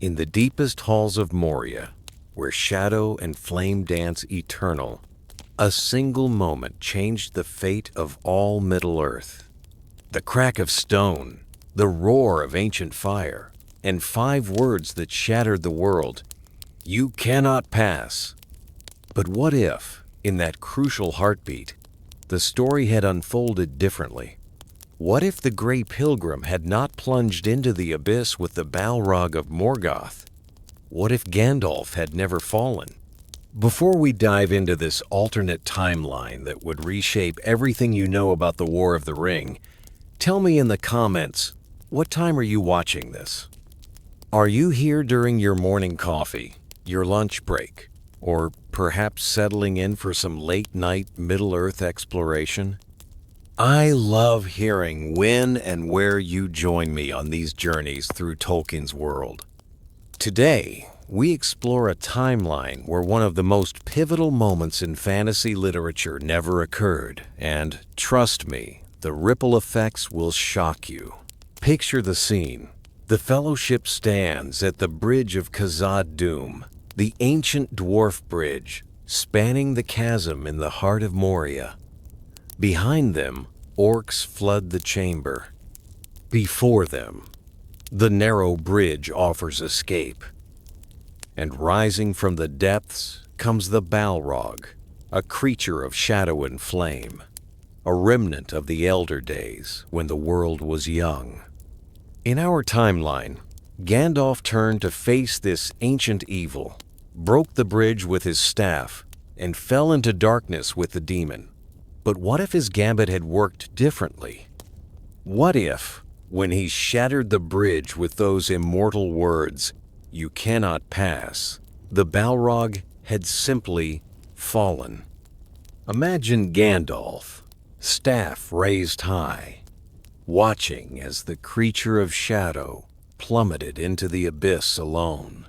In the deepest halls of Moria, where shadow and flame dance eternal, a single moment changed the fate of all Middle-earth. The crack of stone, the roar of ancient fire, and 5 words that shattered the world: "You cannot pass." But what if, in that crucial heartbeat, the story had unfolded differently? What if the Grey Pilgrim had not plunged into the abyss with the Balrog of Morgoth? What if Gandalf had never fallen? Before we dive into this alternate timeline that would reshape everything you know about the War of the Ring, tell me in the comments, what time are you watching this? Are you here during your morning coffee, your lunch break, or perhaps settling in for some late-night Middle-earth exploration? I love hearing when and where you join me on these journeys through Tolkien's world. Today, we explore a timeline where one of the most pivotal moments in fantasy literature never occurred, and trust me, the ripple effects will shock you. Picture the scene. The Fellowship stands at the bridge of Khazad-dûm, the ancient dwarf bridge spanning the chasm in the heart of Moria. Behind them, orcs flood the chamber. Before them, the narrow bridge offers escape. And rising from the depths comes the Balrog, a creature of shadow and flame, a remnant of the elder days when the world was young. In our timeline, Gandalf turned to face this ancient evil, broke the bridge with his staff, and fell into darkness with the demon. But what if his gambit had worked differently? What if, when he shattered the bridge with those immortal words, "You cannot pass," the Balrog had simply fallen? Imagine Gandalf, staff raised high, watching as the creature of shadow plummeted into the abyss alone.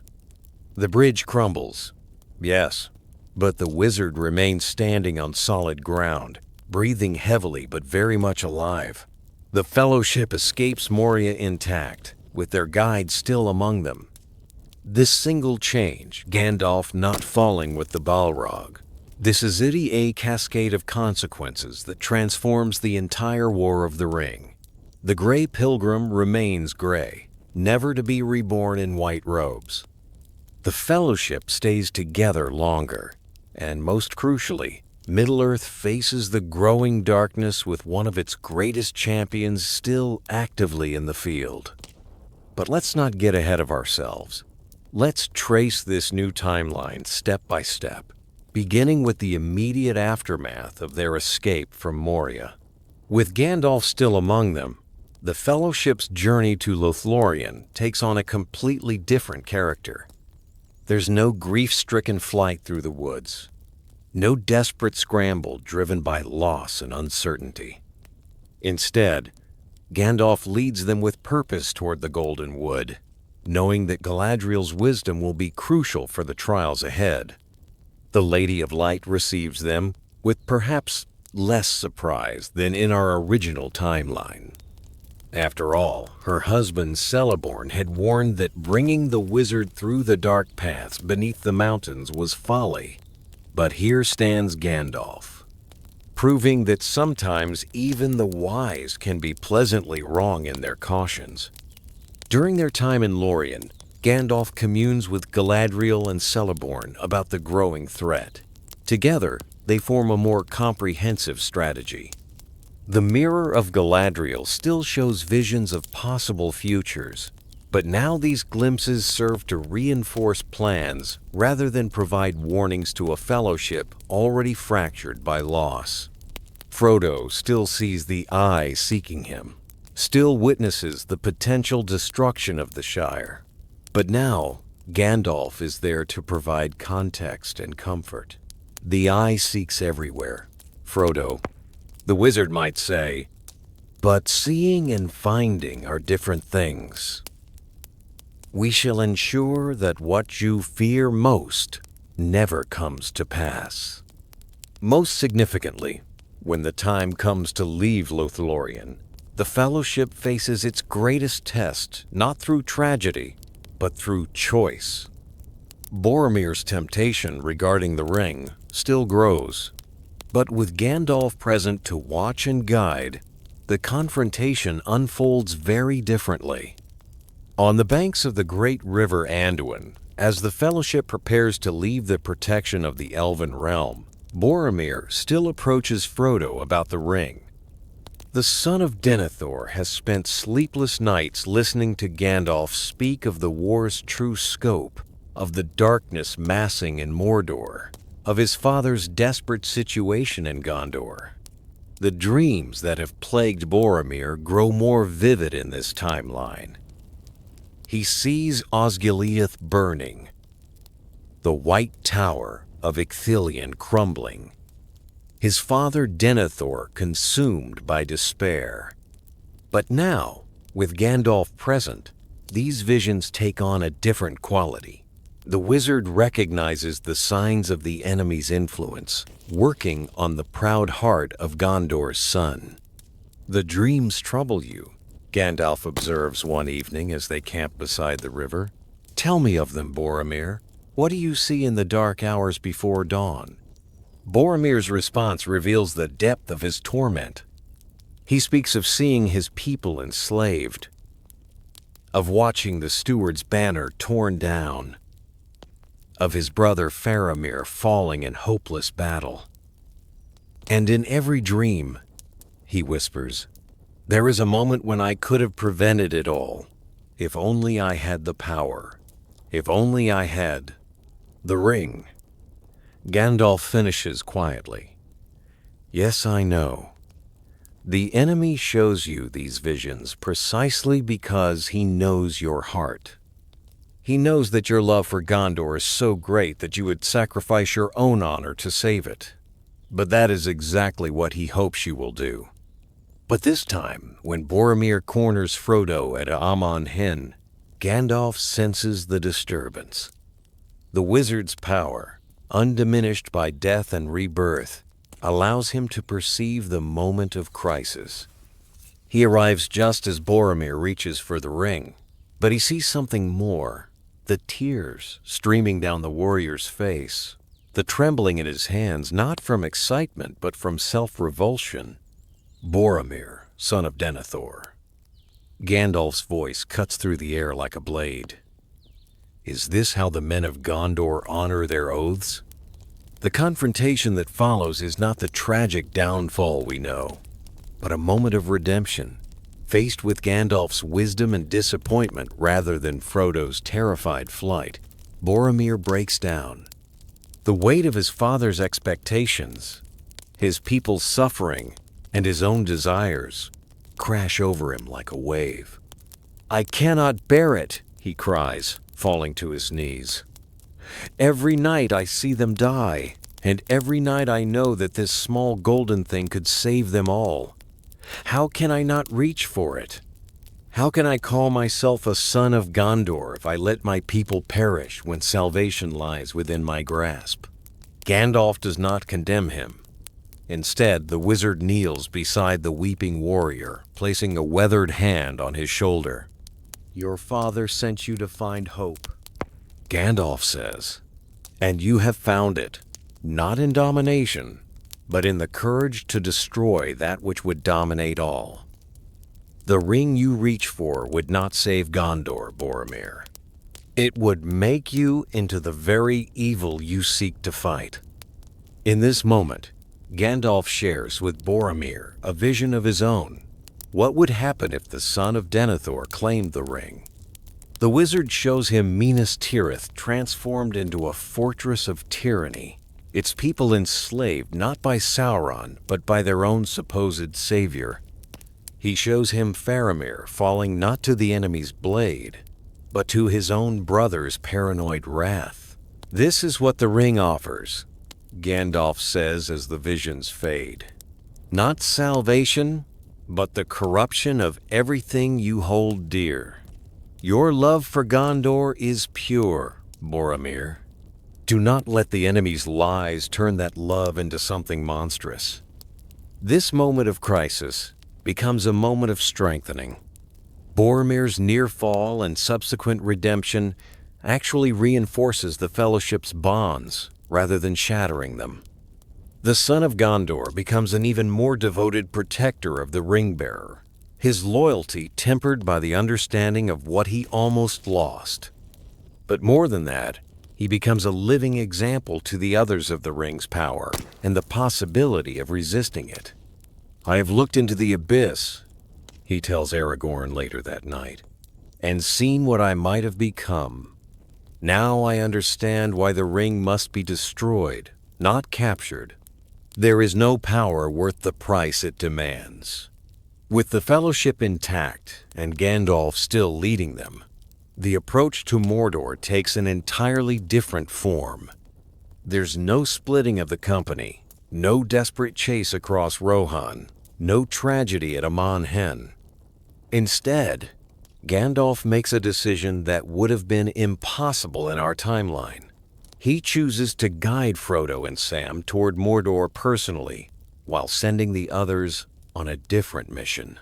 The bridge crumbles, yes, but the wizard remains standing on solid ground, breathing heavily but very much alive. The Fellowship escapes Moria intact, with their guide still among them. This single change, Gandalf not falling with the Balrog, this is a cascade of consequences that transforms the entire War of the Ring. The Grey Pilgrim remains grey, never to be reborn in white robes. The Fellowship stays together longer, and most crucially, Middle-earth faces the growing darkness with one of its greatest champions still actively in the field. But let's not get ahead of ourselves. Let's trace this new timeline step by step, beginning with the immediate aftermath of their escape from Moria. With Gandalf still among them, the Fellowship's journey to Lothlorien takes on a completely different character. There's no grief-stricken flight through the woods, no desperate scramble driven by loss and uncertainty. Instead, Gandalf leads them with purpose toward the Golden Wood, knowing that Galadriel's wisdom will be crucial for the trials ahead. The Lady of Light receives them with perhaps less surprise than in our original timeline. After all, her husband Celeborn had warned that bringing the wizard through the dark paths beneath the mountains was folly. But here stands Gandalf, proving that sometimes even the wise can be pleasantly wrong in their cautions. During their time in Lorien, Gandalf communes with Galadriel and Celeborn about the growing threat. Together, they form a more comprehensive strategy. The Mirror of Galadriel still shows visions of possible futures, but now these glimpses serve to reinforce plans rather than provide warnings to a Fellowship already fractured by loss. Frodo still sees the Eye seeking him, still witnesses the potential destruction of the Shire. But now, Gandalf is there to provide context and comfort. The Eye seeks everywhere, Frodo. The wizard might say, but seeing and finding are different things. We shall ensure that what you fear most never comes to pass. Most significantly, when the time comes to leave Lothlorien, the Fellowship faces its greatest test not through tragedy, but but through choice. Boromir's temptation regarding the ring still grows, but with Gandalf present to watch and guide, the confrontation unfolds very differently. On the banks of the great river Anduin, as the Fellowship prepares to leave the protection of the Elven realm, Boromir still approaches Frodo about the ring. The son of Denethor has spent sleepless nights listening to Gandalf speak of the war's true scope, of the darkness massing in Mordor, of his father's desperate situation in Gondor. The dreams that have plagued Boromir grow more vivid in this timeline. He sees Osgiliath burning, the White Tower of Ithilien crumbling, his father Denethor consumed by despair. But now, with Gandalf present, these visions take on a different quality. The wizard recognizes the signs of the enemy's influence, working on the proud heart of Gondor's son. "The dreams trouble you," Gandalf observes one evening as they camp beside the river. "Tell me of them, Boromir. What do you see in the dark hours before dawn?" Boromir's response reveals the depth of his torment. He speaks of seeing his people enslaved, of watching the steward's banner torn down, of his brother Faramir falling in hopeless battle. "And in every dream," he whispers, "there is a moment when I could have prevented it all. If only I had the power. If only I had the ring." Gandalf finishes quietly. "Yes, I know. The enemy shows you these visions precisely because he knows your heart. He knows that your love for Gondor is so great that you would sacrifice your own honor to save it. But that is exactly what he hopes you will do." But this time, when Boromir corners Frodo at Amon Hen, Gandalf senses the disturbance. The wizard's power, undiminished by death and rebirth, allows him to perceive the moment of crisis. He arrives just as Boromir reaches for the ring, but he sees something more. The tears streaming down the warrior's face, the trembling in his hands, not from excitement but from self-revulsion. "Boromir, son of Denethor." Gandalf's voice cuts through the air like a blade. "Is this how the men of Gondor honor their oaths?" The confrontation that follows is not the tragic downfall we know, but a moment of redemption. Faced with Gandalf's wisdom and disappointment rather than Frodo's terrified flight, Boromir breaks down. The weight of his father's expectations, his people's suffering, and his own desires crash over him like a wave. "I cannot bear it," he cries, falling to his knees. "Every night I see them die, and every night I know that this small golden thing could save them all. How can I not reach for it? How can I call myself a son of Gondor if I let my people perish when salvation lies within my grasp?" Gandalf does not condemn him. Instead, the wizard kneels beside the weeping warrior, placing a weathered hand on his shoulder. "Your father sent you to find hope," Gandalf says, "and you have found it, not in domination, but in the courage to destroy that which would dominate all. The ring you reach for would not save Gondor, Boromir. It would make you into the very evil you seek to fight." In this moment, Gandalf shares with Boromir a vision of his own. What would happen if the son of Denethor claimed the ring? The wizard shows him Minas Tirith transformed into a fortress of tyranny, its people enslaved not by Sauron, but by their own supposed savior. He shows him Faramir falling not to the enemy's blade, but to his own brother's paranoid wrath. "This is what the ring offers," Gandalf says as the visions fade. "Not salvation, but the corruption of everything you hold dear. Your love for Gondor is pure, Boromir. Do not let the enemy's lies turn that love into something monstrous." This moment of crisis becomes a moment of strengthening. Boromir's near fall and subsequent redemption actually reinforces the Fellowship's bonds rather than shattering them. The Son of Gondor becomes an even more devoted protector of the Ring-Bearer, his loyalty tempered by the understanding of what he almost lost. But more than that, he becomes a living example to the others of the ring's power and the possibility of resisting it. "I have looked into the abyss," he tells Aragorn later that night, "and seen what I might have become. Now I understand why the ring must be destroyed, not captured. There is no power worth the price it demands." With the Fellowship intact and Gandalf still leading them, the approach to Mordor takes an entirely different form. There's no splitting of the company, no desperate chase across Rohan, no tragedy at Amon Hen. Instead, Gandalf makes a decision that would have been impossible in our timeline. He chooses to guide Frodo and Sam toward Mordor personally, while sending the others on a different mission.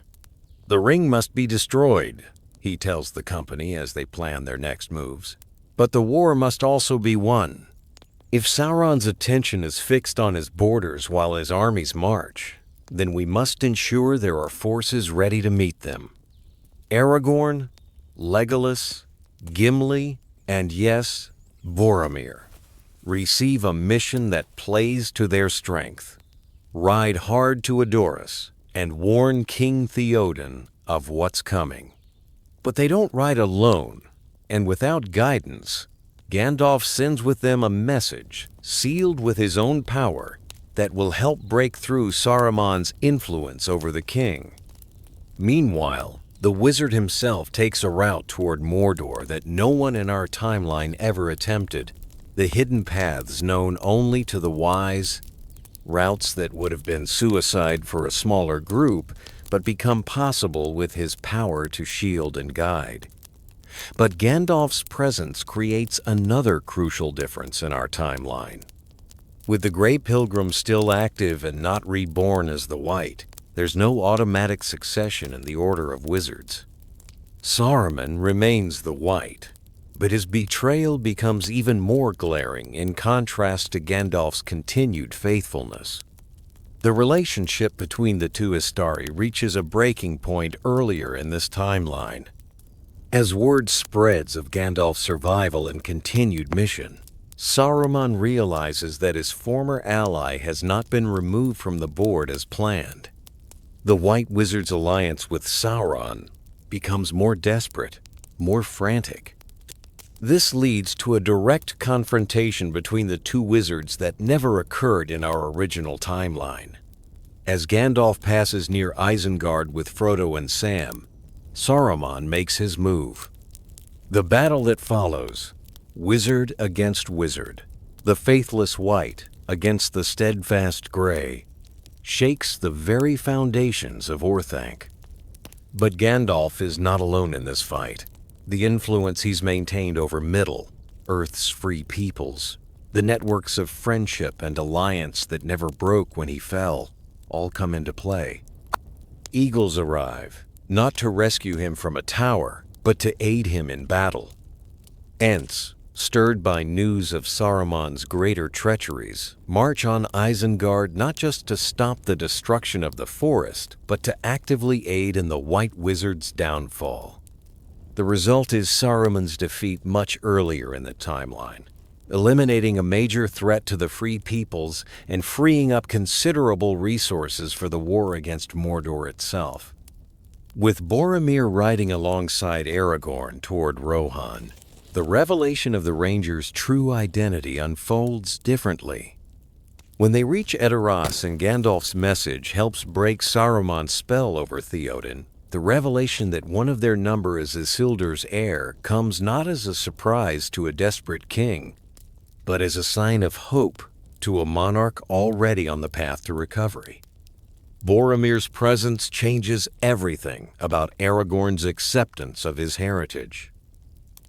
"The ring must be destroyed," he tells the company as they plan their next moves. "But the war must also be won. If Sauron's attention is fixed on his borders while his armies march, then we must ensure there are forces ready to meet them. Aragorn, Legolas, Gimli, and yes, Boromir receive a mission that plays to their strength. Ride hard to Edoras and warn King Theoden of what's coming." But they don't ride alone, and without guidance, Gandalf sends with them a message sealed with his own power that will help break through Saruman's influence over the king. Meanwhile, the wizard himself takes a route toward Mordor that no one in our timeline ever attempted, the hidden paths known only to the wise, routes that would have been suicide for a smaller group, but become possible with his power to shield and guide. But Gandalf's presence creates another crucial difference in our timeline. With the Grey Pilgrim still active and not reborn as the White, there's no automatic succession in the order of wizards. Saruman remains the White, but his betrayal becomes even more glaring in contrast to Gandalf's continued faithfulness. The relationship between the two Istari reaches a breaking point earlier in this timeline. As word spreads of Gandalf's survival and continued mission, Saruman realizes that his former ally has not been removed from the board as planned. The White Wizard's alliance with Sauron becomes more desperate, more frantic. This leads to a direct confrontation between the two wizards that never occurred in our original timeline. As Gandalf passes near Isengard with Frodo and Sam, Saruman makes his move. The battle that follows, wizard against wizard, the faithless White against the steadfast Grey, shakes the very foundations of Orthanc. But Gandalf is not alone in this fight. The influence he's maintained over Middle, Earth's free peoples, the networks of friendship and alliance that never broke when he fell, all come into play. Eagles arrive, not to rescue him from a tower, but to aid him in battle. Ents, stirred by news of Saruman's greater treacheries, march on Isengard not just to stop the destruction of the forest, but to actively aid in the White Wizard's downfall. The result is Saruman's defeat much earlier in the timeline, eliminating a major threat to the free peoples and freeing up considerable resources for the war against Mordor itself. With Boromir riding alongside Aragorn toward Rohan, the revelation of the Ranger's true identity unfolds differently. When they reach Edoras and Gandalf's message helps break Saruman's spell over Theoden, the revelation that one of their number is Isildur's heir comes not as a surprise to a desperate king, but as a sign of hope to a monarch already on the path to recovery. Boromir's presence changes everything about Aragorn's acceptance of his heritage.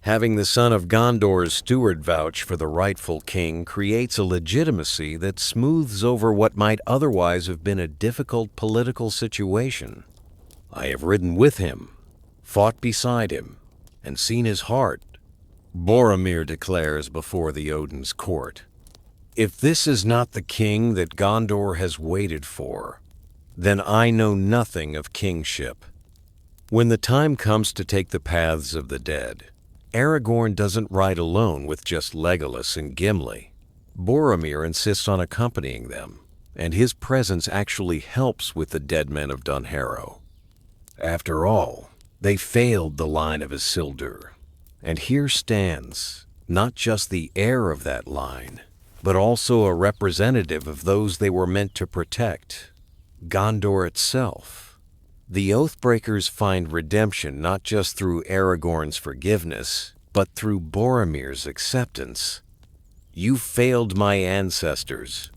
Having the son of Gondor's steward vouch for the rightful king creates a legitimacy that smooths over what might otherwise have been a difficult political situation. "I have ridden with him," fought beside him, and seen his heart, Boromir declares before the Odin's court. If this is not the king that Gondor has waited for, then I know nothing of kingship. When the time comes to take the paths of the dead, Aragorn doesn't ride alone with just Legolas and Gimli. Boromir insists on accompanying them, and his presence actually helps with the dead men of Dunharrow. After all, they failed the line of Isildur, and here stands not just the heir of that line, but also a representative of those they were meant to protect, Gondor itself. The Oathbreakers find redemption not just through Aragorn's forgiveness, but through Boromir's acceptance. "You failed my ancestors,"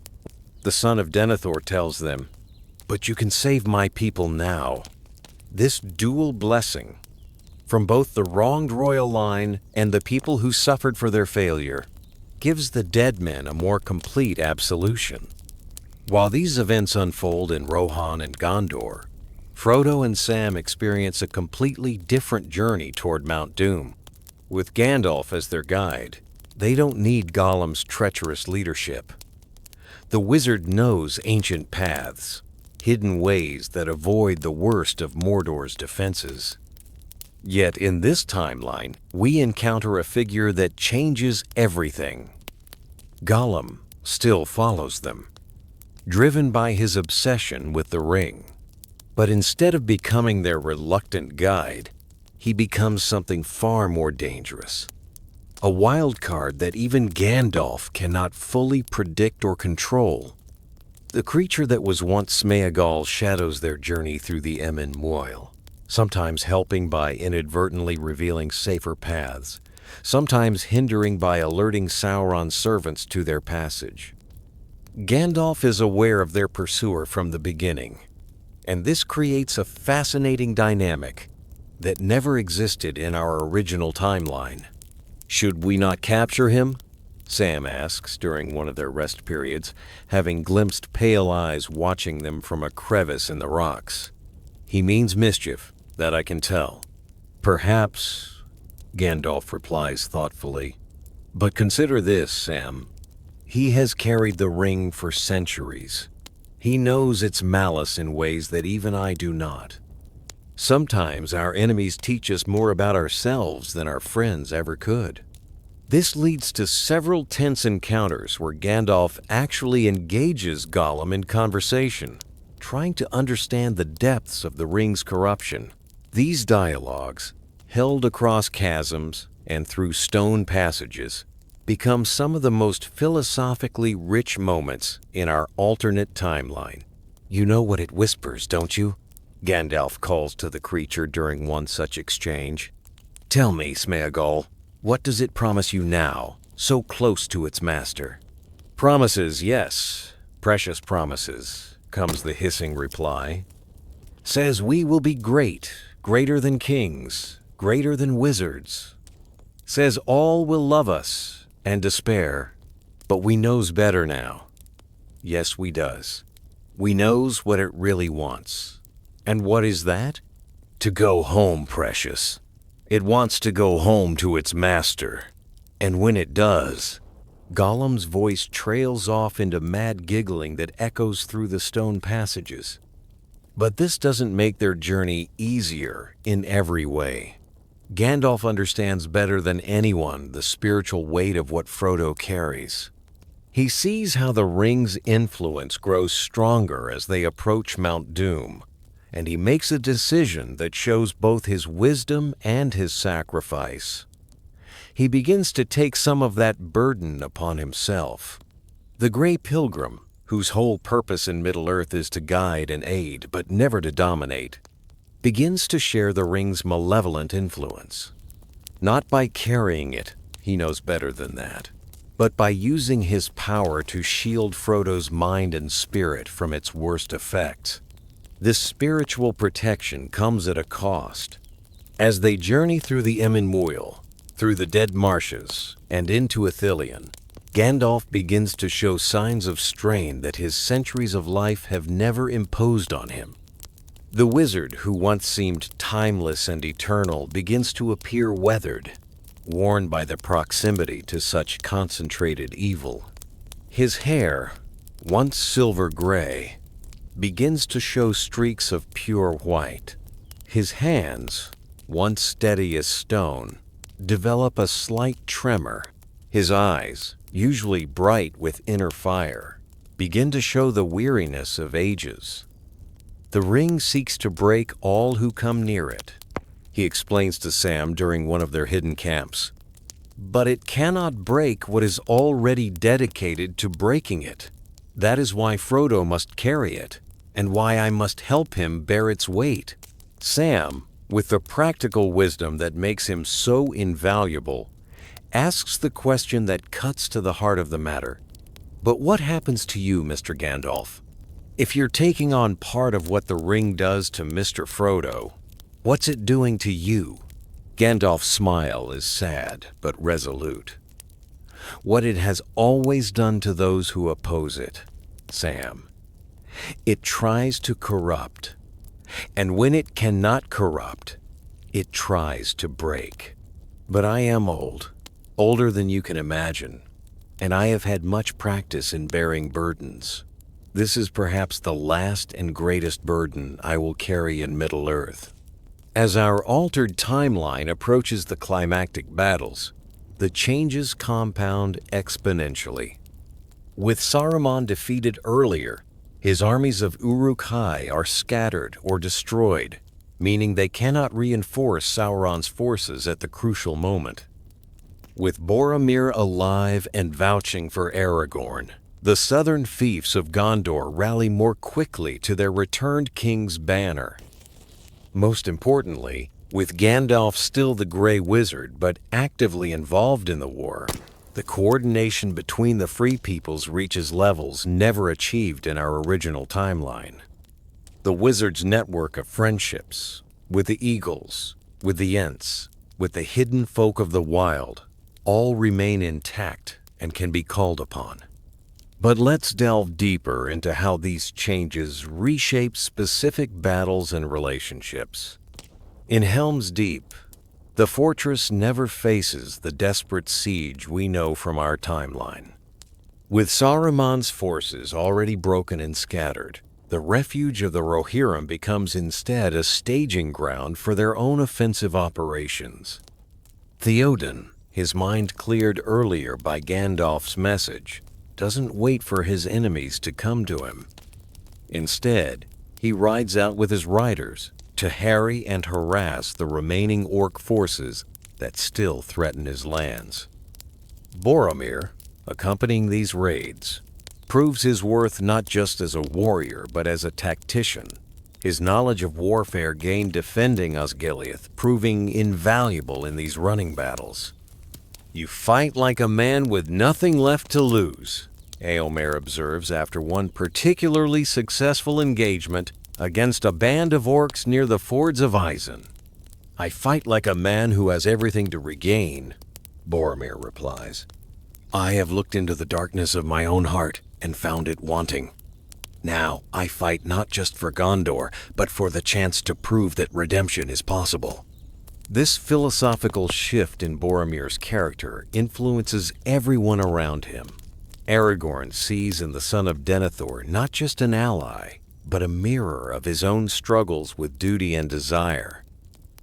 the son of Denethor tells them, "but you can save my people now." This dual blessing, from both the wronged royal line and the people who suffered for their failure, gives the dead men a more complete absolution. While these events unfold in Rohan and Gondor, Frodo and Sam experience a completely different journey toward Mount Doom. With Gandalf as their guide, they don't need Gollum's treacherous leadership. The wizard knows ancient paths, hidden ways that avoid the worst of Mordor's defenses. Yet in this timeline, we encounter a figure that changes everything. Gollum still follows them, driven by his obsession with the ring. But instead of becoming their reluctant guide, he becomes something far more dangerous. A wild card that even Gandalf cannot fully predict or control. The creature that was once Smeagol shadows their journey through the Emyn Muil, sometimes helping by inadvertently revealing safer paths, sometimes hindering by alerting Sauron's servants to their passage. Gandalf is aware of their pursuer from the beginning, and this creates a fascinating dynamic that never existed in our original timeline. "Should we not capture him?" Sam asks during one of their rest periods, having glimpsed pale eyes watching them from a crevice in the rocks. "He means mischief, that I can tell." "Perhaps," Gandalf replies thoughtfully. "But consider this, Sam. He has carried the ring for centuries. He knows its malice in ways that even I do not. Sometimes our enemies teach us more about ourselves than our friends ever could." This leads to several tense encounters where Gandalf actually engages Gollum in conversation, trying to understand the depths of the ring's corruption. These dialogues, held across chasms and through stone passages, become some of the most philosophically rich moments in our alternate timeline. "You know what it whispers, don't you?" Gandalf calls to the creature during one such exchange. "Tell me, Smeagol, what does it promise you now, so close to its master?" "Promises, yes, precious promises," comes the hissing reply. "Says we will be great, greater than kings, greater than wizards. Says all will love us and despair, but we knows better now. Yes, we does. We knows what it really wants. And what is that? To go home, precious. It wants to go home to its master. And when it does..." Gollum's voice trails off into mad giggling that echoes through the stone passages. But this doesn't make their journey easier in every way. Gandalf understands better than anyone the spiritual weight of what Frodo carries. He sees how the ring's influence grows stronger as they approach Mount Doom, and he makes a decision that shows both his wisdom and his sacrifice. He begins to take some of that burden upon himself. The Grey Pilgrim, whose whole purpose in Middle-earth is to guide and aid, but never to dominate, begins to share the ring's malevolent influence. Not by carrying it, he knows better than that, but by using his power to shield Frodo's mind and spirit from its worst effects. This spiritual protection comes at a cost. As they journey through the Emyn Muil, through the Dead Marshes, and into Ithilien, Gandalf begins to show signs of strain that his centuries of life have never imposed on him. The wizard, who once seemed timeless and eternal, begins to appear weathered, worn by the proximity to such concentrated evil. His hair, once silver gray, begins to show streaks of pure white. His hands, once steady as stone, develop a slight tremor. His eyes, usually bright with inner fire, begin to show the weariness of ages. The ring seeks to break all who come near it, he explains to Sam during one of their hidden camps. But it cannot break what is already dedicated to breaking it. That is why Frodo must carry it, and why I must help him bear its weight. Sam, with the practical wisdom that makes him so invaluable, asks the question that cuts to the heart of the matter. But what happens to you, Mr. Gandalf? If you're taking on part of what the ring does to Mr. Frodo, what's it doing to you? Gandalf's smile is sad but resolute. What it has always done to those who oppose it, Sam. It tries to corrupt, and when it cannot corrupt, it tries to break. But I am old, older than you can imagine, and I have had much practice in bearing burdens. This is perhaps the last and greatest burden I will carry in Middle-earth. As our altered timeline approaches the climactic battles, the changes compound exponentially. With Saruman defeated earlier, his armies of Uruk-hai are scattered or destroyed, meaning they cannot reinforce Sauron's forces at the crucial moment. With Boromir alive and vouching for Aragorn, the southern fiefs of Gondor rally more quickly to their returned king's banner. Most importantly, with Gandalf still the Grey Wizard but actively involved in the war, the coordination between the Free Peoples reaches levels never achieved in our original timeline. The Wizard's network of friendships, with the Eagles, with the Ents, with the hidden folk of the wild, all remain intact and can be called upon. But let's delve deeper into how these changes reshape specific battles and relationships. In Helm's Deep, the fortress never faces the desperate siege we know from our timeline. With Saruman's forces already broken and scattered, the refuge of the Rohirrim becomes instead a staging ground for their own offensive operations. Theoden, his mind cleared earlier by Gandalf's message, doesn't wait for his enemies to come to him. Instead, he rides out with his riders to harry and harass the remaining orc forces that still threaten his lands. Boromir, accompanying these raids, proves his worth not just as a warrior but as a tactician, his knowledge of warfare gained defending Osgiliath proving invaluable in these running battles. "You fight like a man with nothing left to lose," Éomer observes after one particularly successful engagement against a band of orcs near the fords of Isen. "I fight like a man who has everything to regain," Boromir replies. "I have looked into the darkness of my own heart and found it wanting. Now I fight not just for Gondor, but for the chance to prove that redemption is possible." This philosophical shift in Boromir's character influences everyone around him. Aragorn sees in the son of Denethor not just an ally, but a mirror of his own struggles with duty and desire.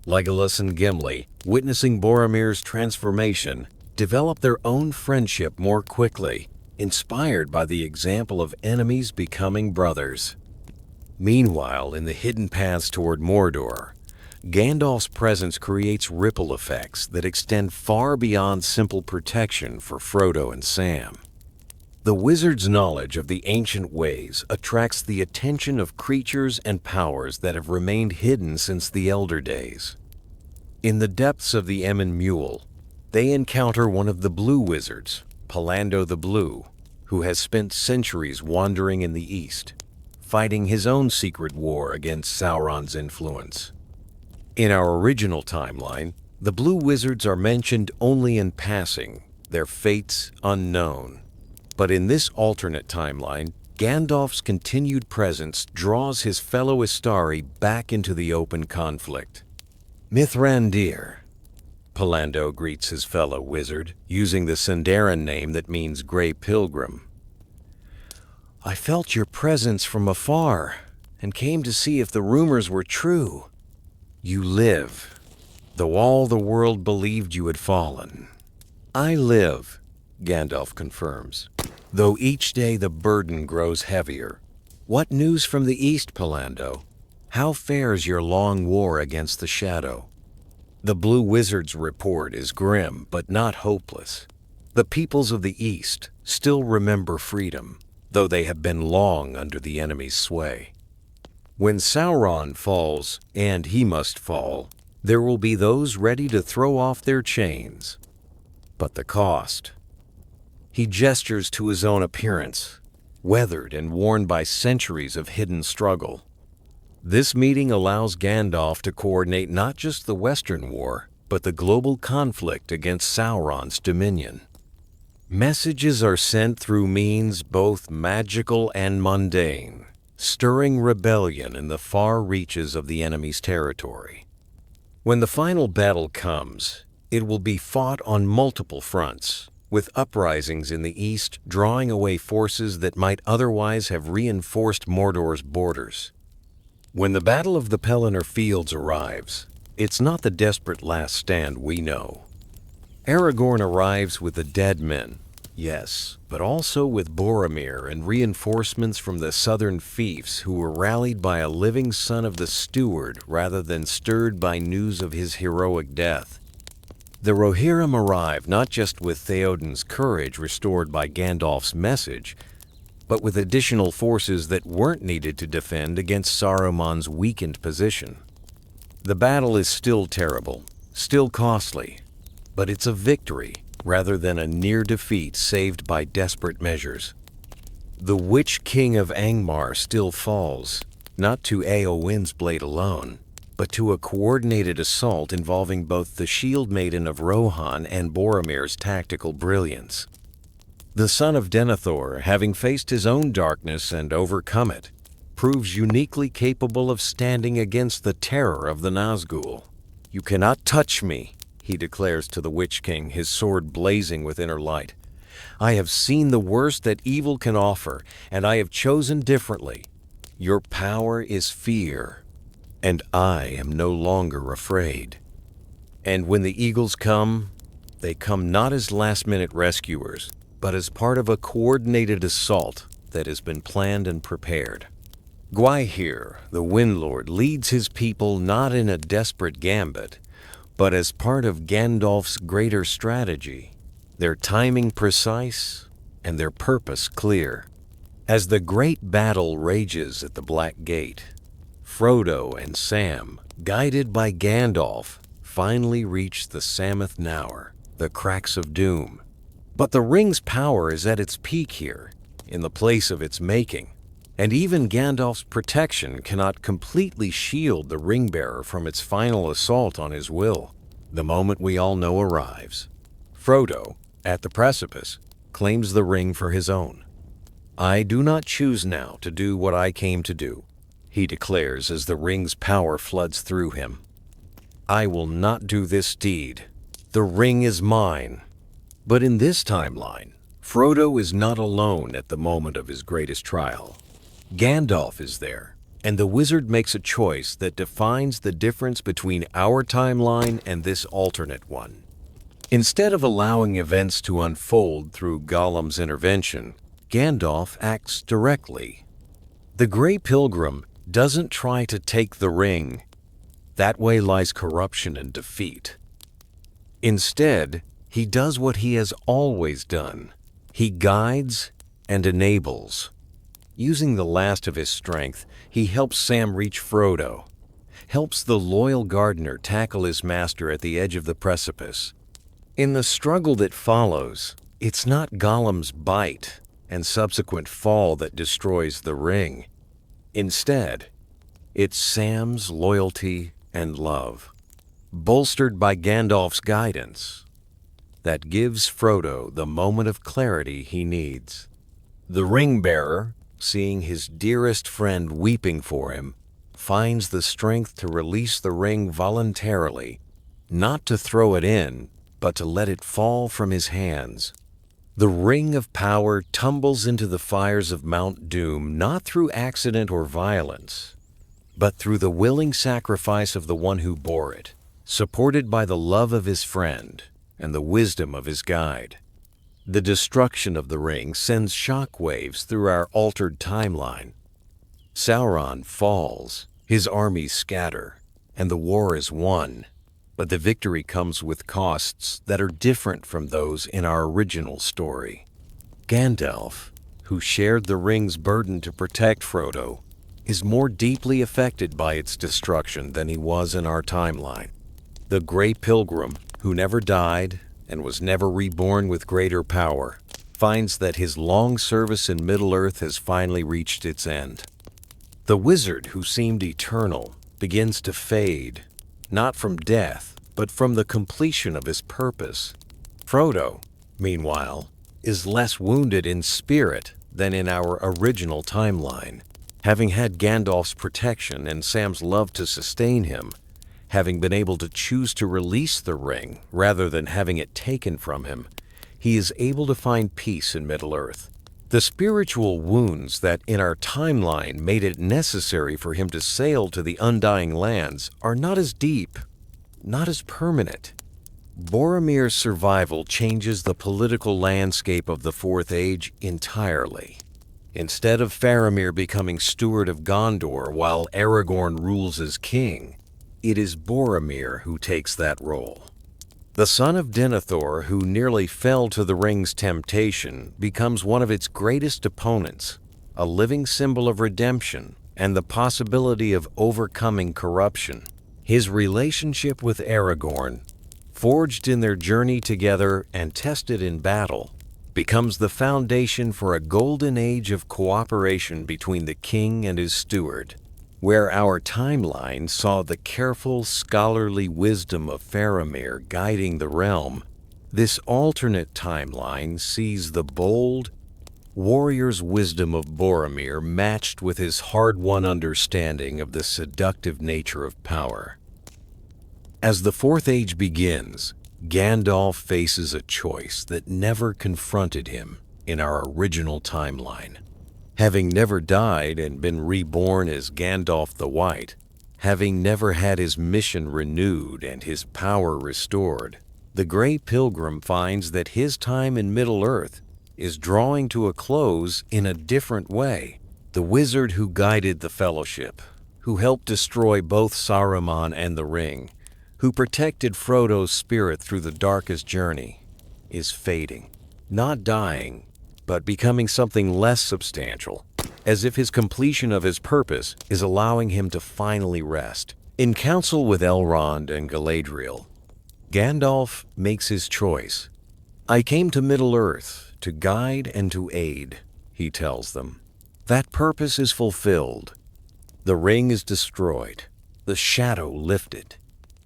Legolas and Gimli, witnessing Boromir's transformation, develop their own friendship more quickly, inspired by the example of enemies becoming brothers. Meanwhile, in the hidden paths toward Mordor, Gandalf's presence creates ripple effects that extend far beyond simple protection for Frodo and Sam. The wizard's knowledge of the ancient ways attracts the attention of creatures and powers that have remained hidden since the Elder Days. In the depths of the Emyn Muil, they encounter one of the Blue Wizards, Pallando the Blue, who has spent centuries wandering in the East, fighting his own secret war against Sauron's influence. In our original timeline, the Blue Wizards are mentioned only in passing, their fates unknown. But in this alternate timeline, Gandalf's continued presence draws his fellow Istari back into the open conflict. Mithrandir, Palando greets his fellow wizard, using the Sindarin name that means Grey Pilgrim. I felt your presence from afar, and came to see if the rumors were true. You live, though all the world believed you had fallen. I live, Gandalf confirms, though each day the burden grows heavier. What news from the east, Palando? How fares your long war against the shadow? The Blue Wizard's report is grim, but not hopeless. The peoples of the east still remember freedom, though they have been long under the enemy's sway. When Sauron falls, and he must fall, there will be those ready to throw off their chains. But the cost. He gestures to his own appearance, weathered and worn by centuries of hidden struggle. This meeting allows Gandalf to coordinate not just the Western War, but the global conflict against Sauron's dominion. Messages are sent through means both magical and mundane, stirring rebellion in the far reaches of the enemy's territory. When the final battle comes, it will be fought on multiple fronts, with uprisings in the east drawing away forces that might otherwise have reinforced Mordor's borders. When the Battle of the Pelennor Fields arrives, it's not the desperate last stand we know. Aragorn arrives with the dead men, yes, but also with Boromir and reinforcements from the southern fiefs who were rallied by a living son of the Steward rather than stirred by news of his heroic death. The Rohirrim arrive not just with Theoden's courage restored by Gandalf's message, but with additional forces that weren't needed to defend against Saruman's weakened position. The battle is still terrible, still costly, but it's a victory rather than a near defeat saved by desperate measures. The Witch King of Angmar still falls, not to Eowyn's blade alone, but to a coordinated assault involving both the Shield Maiden of Rohan and Boromir's tactical brilliance. The son of Denethor, having faced his own darkness and overcome it, proves uniquely capable of standing against the terror of the Nazgul. You cannot touch me, he declares to the Witch King, his sword blazing with inner light. I have seen the worst that evil can offer, and I have chosen differently. Your power is fear, and I am no longer afraid. And when the eagles come, they come not as last-minute rescuers, but as part of a coordinated assault that has been planned and prepared. Gwaihir, the Windlord, leads his people not in a desperate gambit, but as part of Gandalf's greater strategy, their timing precise and their purpose clear. As the great battle rages at the Black Gate, Frodo and Sam, guided by Gandalf, finally reach the Sammath Naur, the cracks of doom. But the ring's power is at its peak here, in the place of its making, and even Gandalf's protection cannot completely shield the ring-bearer from its final assault on his will. The moment we all know arrives. Frodo, at the precipice, claims the ring for his own. I do not choose now to do what I came to do, he declares as the ring's power floods through him. I will not do this deed. The ring is mine. But in this timeline, Frodo is not alone at the moment of his greatest trial. Gandalf is there, and the wizard makes a choice that defines the difference between our timeline and this alternate one. Instead of allowing events to unfold through Gollum's intervention, Gandalf acts directly. The Grey Pilgrim doesn't try to take the ring. That way lies corruption and defeat. Instead, he does what he has always done. He guides and enables. Using the last of his strength, he helps Sam reach Frodo, helps the loyal gardener tackle his master at the edge of the precipice. In the struggle that follows, it's not Gollum's bite and subsequent fall that destroys the ring. Instead, it's Sam's loyalty and love, bolstered by Gandalf's guidance, that gives Frodo the moment of clarity he needs. The ring-bearer, seeing his dearest friend weeping for him, finds the strength to release the ring voluntarily, not to throw it in, but to let it fall from his hands. The ring of power tumbles into the fires of Mount Doom not through accident or violence, but through the willing sacrifice of the one who bore it, supported by the love of his friend and the wisdom of his guide. The destruction of the ring sends shockwaves through our altered timeline. Sauron falls, his armies scatter, and the war is won. But the victory comes with costs that are different from those in our original story. Gandalf, who shared the ring's burden to protect Frodo, is more deeply affected by its destruction than he was in our timeline. The Grey Pilgrim, who never died and was never reborn with greater power, finds that his long service in Middle-earth has finally reached its end. The wizard who seemed eternal begins to fade, not from death, but from the completion of his purpose. Frodo, meanwhile, is less wounded in spirit than in our original timeline, having had Gandalf's protection and Sam's love to sustain him, having been able to choose to release the ring rather than having it taken from him. He is able to find peace in Middle-earth. The spiritual wounds that in our timeline made it necessary for him to sail to the Undying Lands are not as deep, not as permanent. Boromir's survival changes the political landscape of the Fourth Age entirely. Instead of Faramir becoming steward of Gondor while Aragorn rules as king, it is Boromir who takes that role. The son of Denethor, who nearly fell to the ring's temptation, becomes one of its greatest opponents, a living symbol of redemption and the possibility of overcoming corruption. His relationship with Aragorn, forged in their journey together and tested in battle, becomes the foundation for a golden age of cooperation between the king and his steward. Where our timeline saw the careful, scholarly wisdom of Faramir guiding the realm, this alternate timeline sees the bold, warrior's wisdom of Boromir matched with his hard-won understanding of the seductive nature of power. As the Fourth Age begins, Gandalf faces a choice that never confronted him in our original timeline. Having never died and been reborn as Gandalf the White, having never had his mission renewed and his power restored, the Grey Pilgrim finds that his time in Middle-earth is drawing to a close in a different way. The wizard who guided the Fellowship, who helped destroy both Saruman and the Ring, who protected Frodo's spirit through the darkest journey, is fading, not dying, but becoming something less substantial, as if his completion of his purpose is allowing him to finally rest. In council with Elrond and Galadriel, Gandalf makes his choice. "I came to Middle-earth to guide and to aid," he tells them. That purpose is fulfilled. The ring is destroyed, the shadow lifted,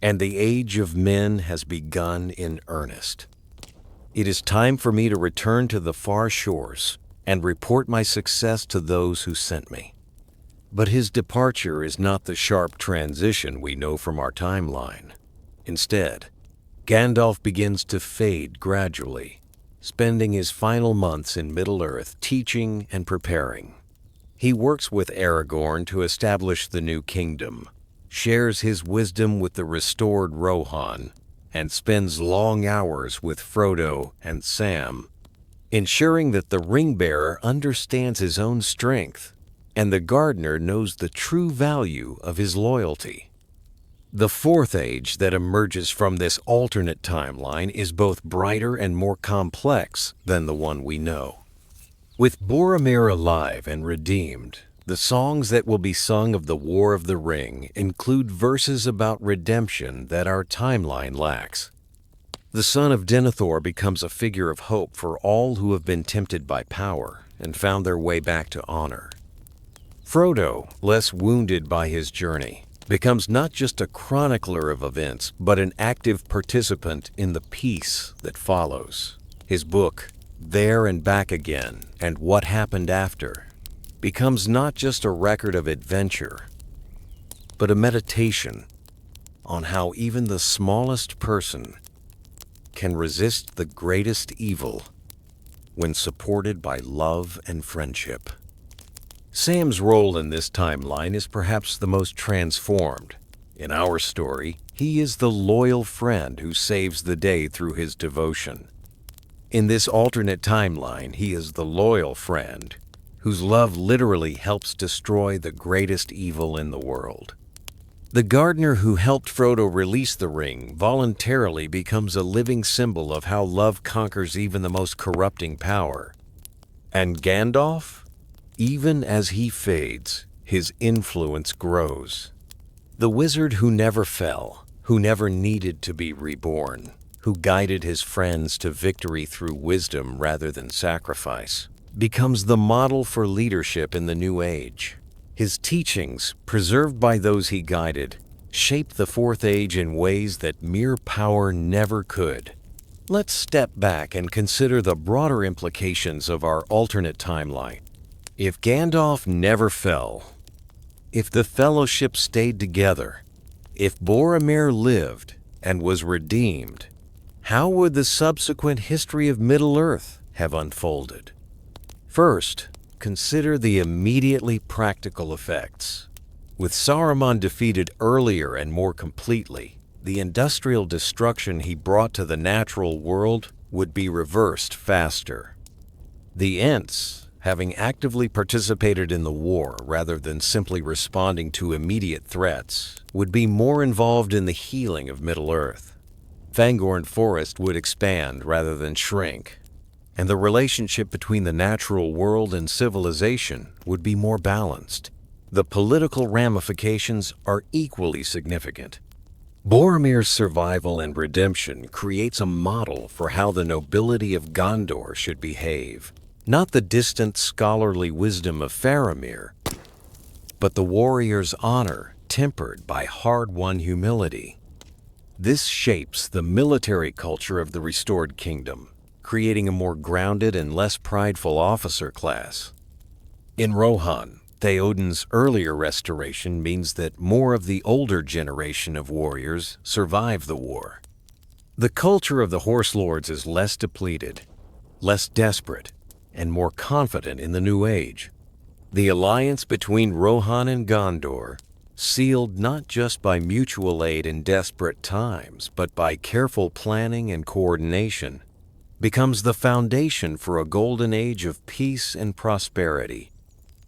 and the age of men has begun in earnest. It is time for me to return to the far shores and report my success to those who sent me. But his departure is not the sharp transition we know from our timeline. Instead, Gandalf begins to fade gradually, spending his final months in Middle-earth teaching and preparing. He works with Aragorn to establish the new kingdom, shares his wisdom with the restored Rohan, and spends long hours with Frodo and Sam, ensuring that the ring-bearer understands his own strength and the gardener knows the true value of his loyalty. The Fourth Age that emerges from this alternate timeline is both brighter and more complex than the one we know. With Boromir alive and redeemed, the songs that will be sung of the War of the Ring include verses about redemption that our timeline lacks. The son of Denethor becomes a figure of hope for all who have been tempted by power and found their way back to honor. Frodo, less wounded by his journey, becomes not just a chronicler of events, but an active participant in the peace that follows. His book, There and Back Again, and What Happened After, becomes not just a record of adventure, but a meditation on how even the smallest person can resist the greatest evil when supported by love and friendship. Sam's role in this timeline is perhaps the most transformed. In our story, he is the loyal friend who saves the day through his devotion. In this alternate timeline, he is the loyal friend whose love literally helps destroy the greatest evil in the world. The gardener who helped Frodo release the ring voluntarily becomes a living symbol of how love conquers even the most corrupting power. And Gandalf? Even as he fades, his influence grows. The wizard who never fell, who never needed to be reborn, who guided his friends to victory through wisdom rather than sacrifice, becomes the model for leadership in the New Age. His teachings, preserved by those he guided, shape the Fourth Age in ways that mere power never could. Let's step back and consider the broader implications of our alternate timeline. If Gandalf never fell, if the Fellowship stayed together, if Boromir lived and was redeemed, how would the subsequent history of Middle-earth have unfolded? First, consider the immediately practical effects. With Saruman defeated earlier and more completely, the industrial destruction he brought to the natural world would be reversed faster. The Ents, having actively participated in the war rather than simply responding to immediate threats, would be more involved in the healing of Middle-earth. Fangorn Forest would expand rather than shrink, and the relationship between the natural world and civilization would be more balanced. The political ramifications are equally significant. Boromir's survival and redemption creates a model for how the nobility of Gondor should behave. Not the distant scholarly wisdom of Faramir, but the warrior's honor tempered by hard-won humility. This shapes the military culture of the restored kingdom, creating a more grounded and less prideful officer class. In Rohan, Theoden's earlier restoration means that more of the older generation of warriors survive the war. The culture of the Horse Lords is less depleted, less desperate, and more confident in the New Age. The alliance between Rohan and Gondor, sealed not just by mutual aid in desperate times, but by careful planning and coordination, becomes the foundation for a golden age of peace and prosperity.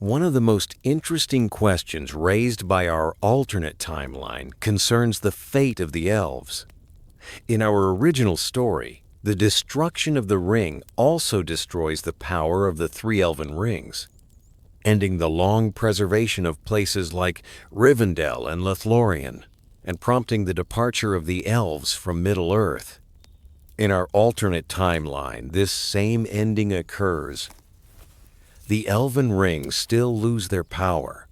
One of the most interesting questions raised by our alternate timeline concerns the fate of the elves. In our original story, the destruction of the ring also destroys the power of the three elven rings, ending the long preservation of places like Rivendell and Lothlorien, and prompting the departure of the elves from Middle-earth. In our alternate timeline, this same ending occurs. The elven rings still lose their power.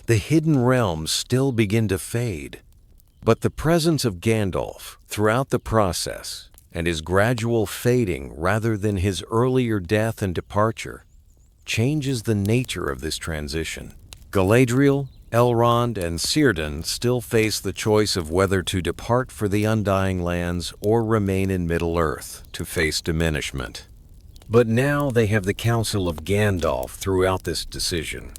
The hidden realms still begin to fade. But the presence of Gandalf throughout the process, and his gradual fading rather than his earlier death and departure, changes the nature of this transition. Galadriel, Elrond, and Círdan still face the choice of whether to depart for the Undying Lands or remain in Middle-earth to face diminishment. But now they have the counsel of Gandalf throughout this decision,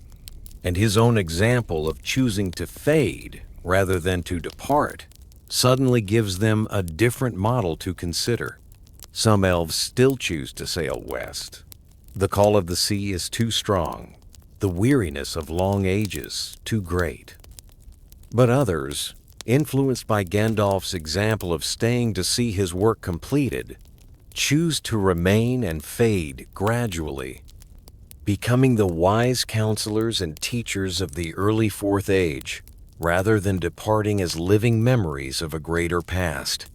and his own example of choosing to fade rather than to depart suddenly gives them a different model to consider. Some elves still choose to sail west. The call of the sea is too strong, the weariness of long ages too great. But others, influenced by Gandalf's example of staying to see his work completed, choose to remain and fade gradually, becoming the wise counselors and teachers of the early Fourth Age, rather than departing as living memories of a greater past.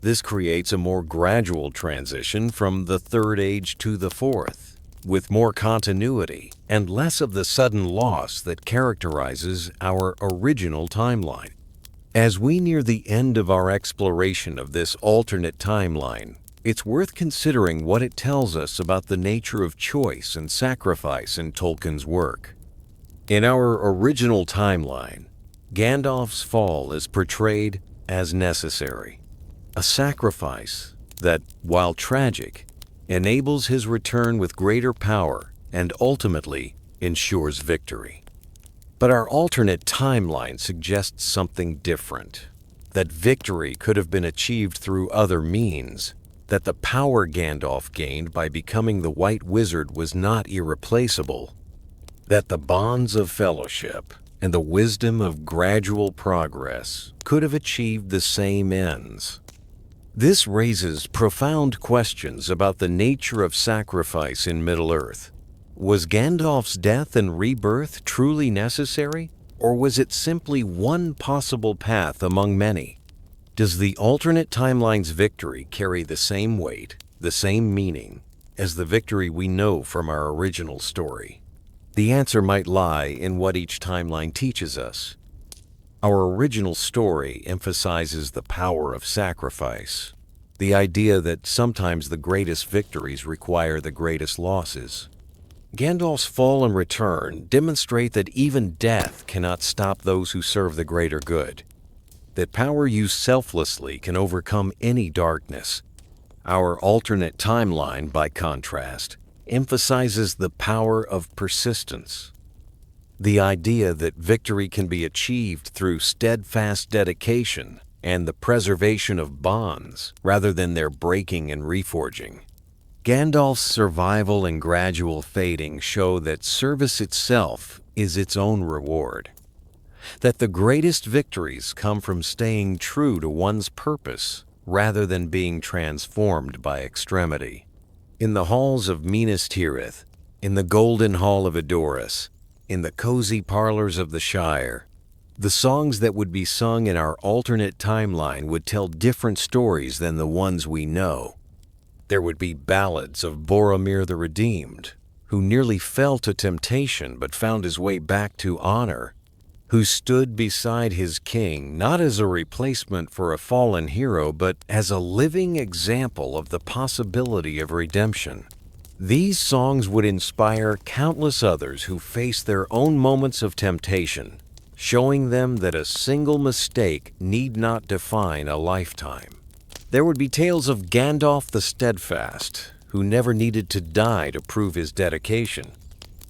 This creates a more gradual transition from the Third Age to the Fourth, with more continuity and less of the sudden loss that characterizes our original timeline. As we near the end of our exploration of this alternate timeline, it's worth considering what it tells us about the nature of choice and sacrifice in Tolkien's work. In our original timeline, Gandalf's fall is portrayed as necessary, a sacrifice that, while tragic, enables his return with greater power and ultimately ensures victory. But our alternate timeline suggests something different, that victory could have been achieved through other means, that the power Gandalf gained by becoming the White Wizard was not irreplaceable, that the bonds of fellowship and the wisdom of gradual progress could have achieved the same ends. This raises profound questions about the nature of sacrifice in Middle-earth. Was Gandalf's death and rebirth truly necessary, or was it simply one possible path among many? Does the alternate timeline's victory carry the same weight, the same meaning, as the victory we know from our original story? The answer might lie in what each timeline teaches us. Our original story emphasizes the power of sacrifice, the idea that sometimes the greatest victories require the greatest losses. Gandalf's fall and return demonstrate that even death cannot stop those who serve the greater good, that power used selflessly can overcome any darkness. Our alternate timeline, by contrast, emphasizes the power of persistence, the idea that victory can be achieved through steadfast dedication and the preservation of bonds rather than their breaking and reforging. Gandalf's survival and gradual fading show that service itself is its own reward, that the greatest victories come from staying true to one's purpose rather than being transformed by extremity. In the halls of Minas Tirith, in the Golden Hall of Edoras, in the cozy parlors of the Shire, the songs that would be sung in our alternate timeline would tell different stories than the ones we know. There would be ballads of Boromir the Redeemed, who nearly fell to temptation but found his way back to honor, who stood beside his king not as a replacement for a fallen hero but as a living example of the possibility of redemption. These songs would inspire countless others who face their own moments of temptation, showing them that a single mistake need not define a lifetime. There would be tales of Gandalf the Steadfast, who never needed to die to prove his dedication,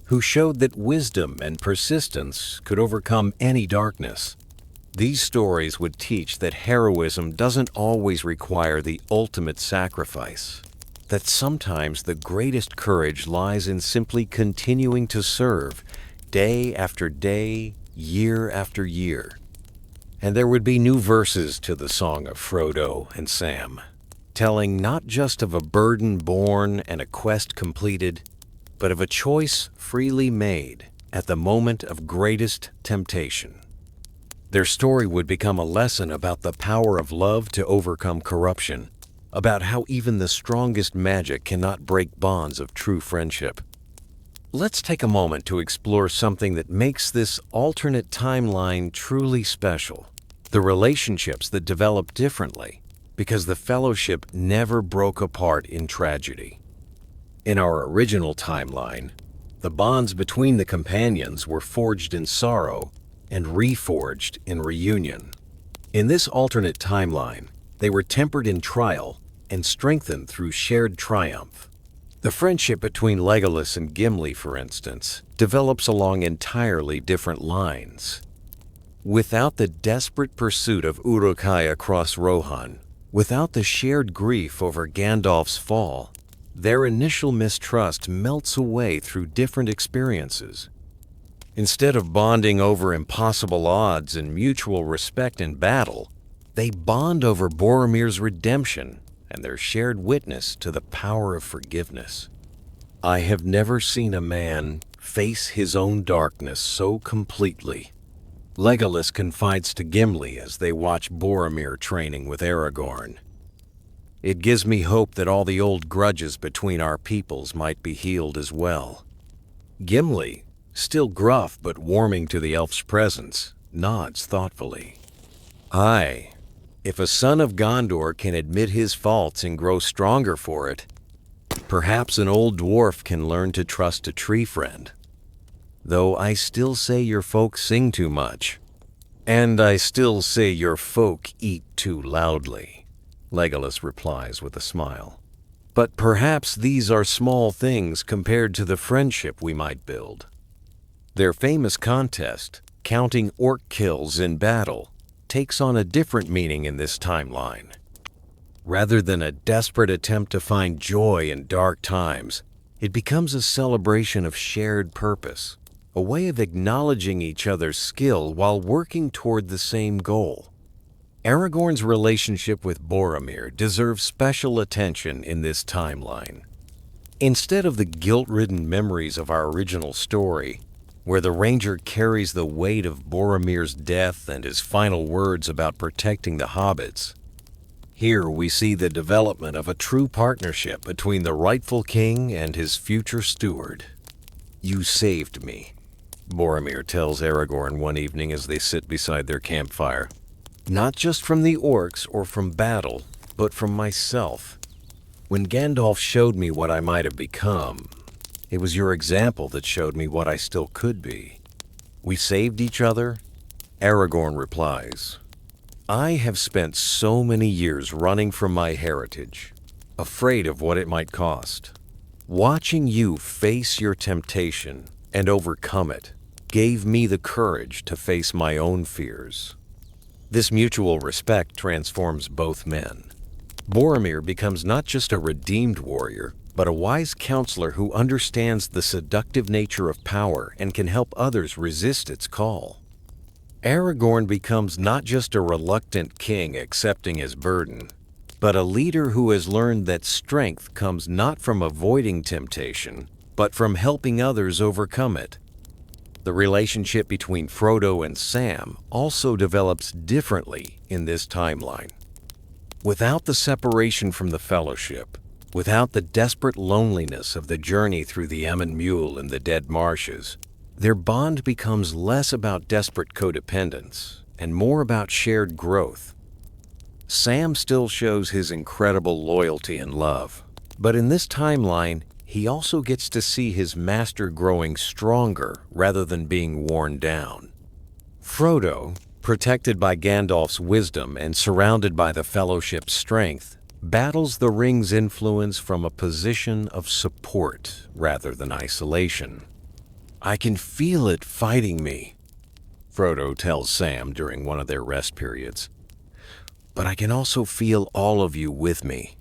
who showed that wisdom and persistence could overcome any darkness. These stories would teach that heroism doesn't always require the ultimate sacrifice, that sometimes the greatest courage lies in simply continuing to serve, day after day, year after year. And there would be new verses to the Song of Frodo and Sam, telling not just of a burden borne and a quest completed, but of a choice freely made at the moment of greatest temptation. Their story would become a lesson about the power of love to overcome corruption, about how even the strongest magic cannot break bonds of true friendship. Let's take a moment to explore something that makes this alternate timeline truly special: the relationships that develop differently, because the Fellowship never broke apart in tragedy. In our original timeline, the bonds between the companions were forged in sorrow and reforged in reunion. In this alternate timeline, they were tempered in trial and strengthened through shared triumph. The friendship between Legolas and Gimli, for instance, develops along entirely different lines. Without the desperate pursuit of Uruk-hai across Rohan, without the shared grief over Gandalf's fall, their initial mistrust melts away through different experiences. Instead of bonding over impossible odds and mutual respect in battle, they bond over Boromir's redemption and their shared witness to the power of forgiveness. I have never seen a man face his own darkness so completely. Legolas confides to Gimli as they watch Boromir training with Aragorn. It gives me hope that all the old grudges between our peoples might be healed as well. Gimli, still gruff but warming to the elf's presence, nods thoughtfully. Aye, If a son of Gondor can admit his faults and grow stronger for it, perhaps an old dwarf can learn to trust a tree friend. Though I still say your folk sing too much. And I still say your folk eat too loudly, Legolas replies with a smile. But perhaps these are small things compared to the friendship we might build. Their famous contest, counting orc kills in battle, takes on a different meaning in this timeline. Rather than a desperate attempt to find joy in dark times, it becomes a celebration of shared purpose, a way of acknowledging each other's skill while working toward the same goal. Aragorn's relationship with Boromir deserves special attention in this timeline. Instead of the guilt-ridden memories of our original story, where the ranger carries the weight of Boromir's death and his final words about protecting the hobbits, here we see the development of a true partnership between the rightful king and his future steward. "You saved me," Boromir tells Aragorn one evening as they sit beside their campfire. "Not just from the orcs or from battle, but from myself. When Gandalf showed me what I might have become, it was your example that showed me what I still could be. We saved each other?" Aragorn replies, "I have spent so many years running from my heritage, afraid of what it might cost. Watching you face your temptation and overcome it gave me the courage to face my own fears." This mutual respect transforms both men. Boromir becomes not just a redeemed warrior, but a wise counselor who understands the seductive nature of power and can help others resist its call. Aragorn becomes not just a reluctant king accepting his burden, but a leader who has learned that strength comes not from avoiding temptation, but from helping others overcome it. The relationship between Frodo and Sam also develops differently in this timeline. Without the separation from the Fellowship, without the desperate loneliness of the journey through the Emyn Muil and the Dead Marshes, their bond becomes less about desperate codependence and more about shared growth. Sam still shows his incredible loyalty and love, but in this timeline, he also gets to see his master growing stronger rather than being worn down. Frodo, protected by Gandalf's wisdom and surrounded by the Fellowship's strength, battles the ring's influence from a position of support rather than isolation. "I can feel it fighting me," Frodo tells Sam during one of their rest periods. "But I can also feel all of you with me.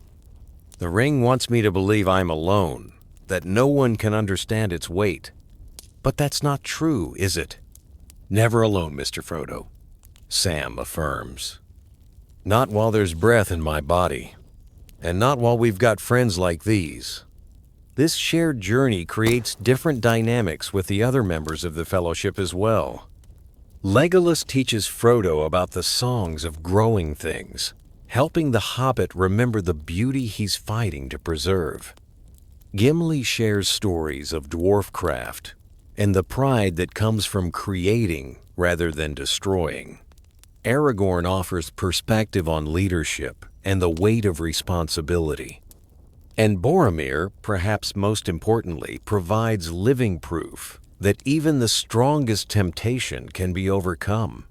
The ring wants me to believe I'm alone, that no one can understand its weight. But that's not true, is it?" "Never alone, Mr. Frodo," Sam affirms. "Not while there's breath in my body, and not while we've got friends like these." This shared journey creates different dynamics with the other members of the Fellowship as well. Legolas teaches Frodo about the songs of growing things, helping the Hobbit remember the beauty he's fighting to preserve. Gimli shares stories of dwarfcraft and the pride that comes from creating rather than destroying. Aragorn offers perspective on leadership and the weight of responsibility. And Boromir, perhaps most importantly, provides living proof that even the strongest temptation can be overcome.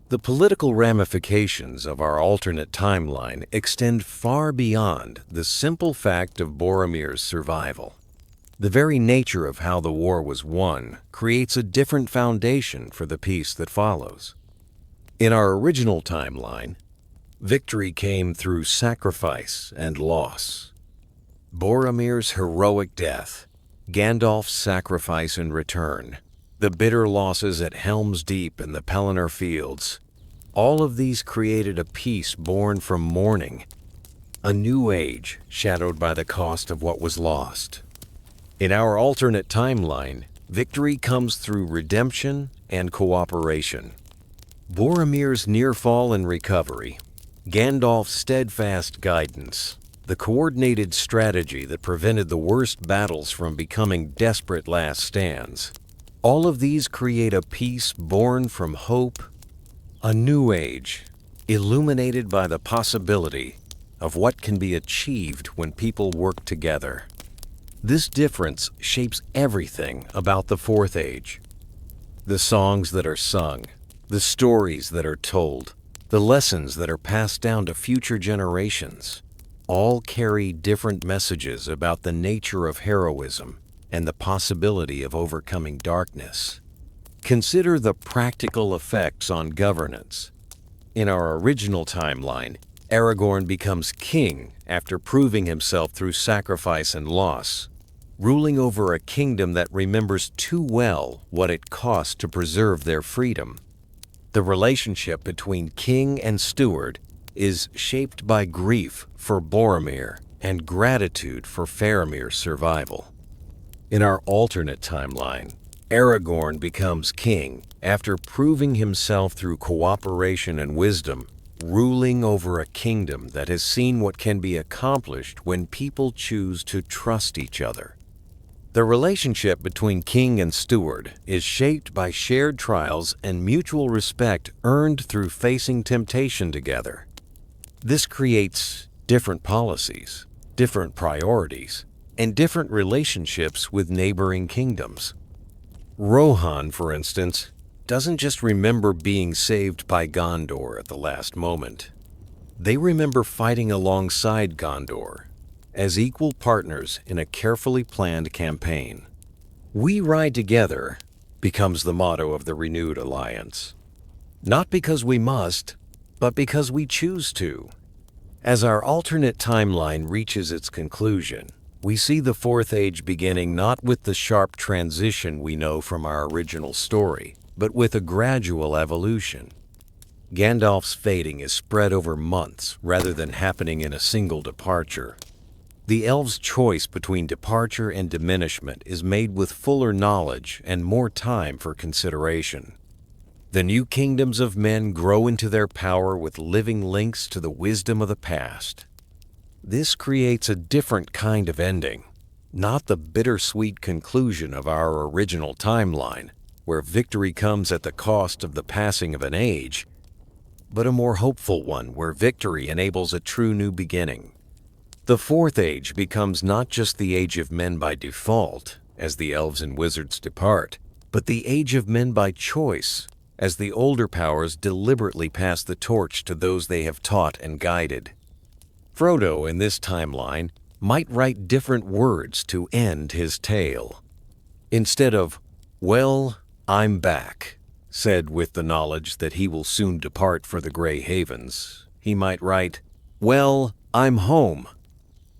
The political ramifications of our alternate timeline extend far beyond the simple fact of Boromir's survival. The very nature of how the war was won creates a different foundation for the peace that follows. In our original timeline, victory came through sacrifice and loss. Boromir's heroic death, Gandalf's sacrifice in return, the bitter losses at Helm's Deep and the Pelennor Fields, all of these created a peace born from mourning, a new age shadowed by the cost of what was lost. In our alternate timeline, victory comes through redemption and cooperation. Boromir's near fall and recovery, Gandalf's steadfast guidance, the coordinated strategy that prevented the worst battles from becoming desperate last stands, all of these create a peace born from hope, a new age illuminated by the possibility of what can be achieved when people work together. This difference shapes everything about the Fourth Age. The songs that are sung, the stories that are told, the lessons that are passed down to future generations, all carry different messages about the nature of heroism and the possibility of overcoming darkness. Consider the practical effects on governance. In our original timeline, Aragorn becomes king after proving himself through sacrifice and loss, ruling over a kingdom that remembers too well what it cost to preserve their freedom. The relationship between king and steward is shaped by grief for Boromir and gratitude for Faramir's survival. In our alternate timeline, Aragorn becomes king after proving himself through cooperation and wisdom, ruling over a kingdom that has seen what can be accomplished when people choose to trust each other. The relationship between king and steward is shaped by shared trials and mutual respect earned through facing temptation together. This creates different policies, different priorities, and different relationships with neighboring kingdoms. Rohan, for instance, doesn't just remember being saved by Gondor at the last moment. They remember fighting alongside Gondor as equal partners in a carefully planned campaign. "We ride together" becomes the motto of the renewed alliance. Not because we must, but because we choose to. As our alternate timeline reaches its conclusion, we see the Fourth Age beginning not with the sharp transition we know from our original story, but with a gradual evolution. Gandalf's fading is spread over months rather than happening in a single departure. The elves' choice between departure and diminishment is made with fuller knowledge and more time for consideration. The new kingdoms of men grow into their power with living links to the wisdom of the past. This creates a different kind of ending, not the bittersweet conclusion of our original timeline, where victory comes at the cost of the passing of an age, but a more hopeful one where victory enables a true new beginning. The Fourth Age becomes not just the age of men by default, as the elves and wizards depart, but the age of men by choice, as the older powers deliberately pass the torch to those they have taught and guided. Frodo, in this timeline, might write different words to end his tale. Instead of, "Well, I'm back," said with the knowledge that he will soon depart for the Grey Havens, he might write, "Well, I'm home,"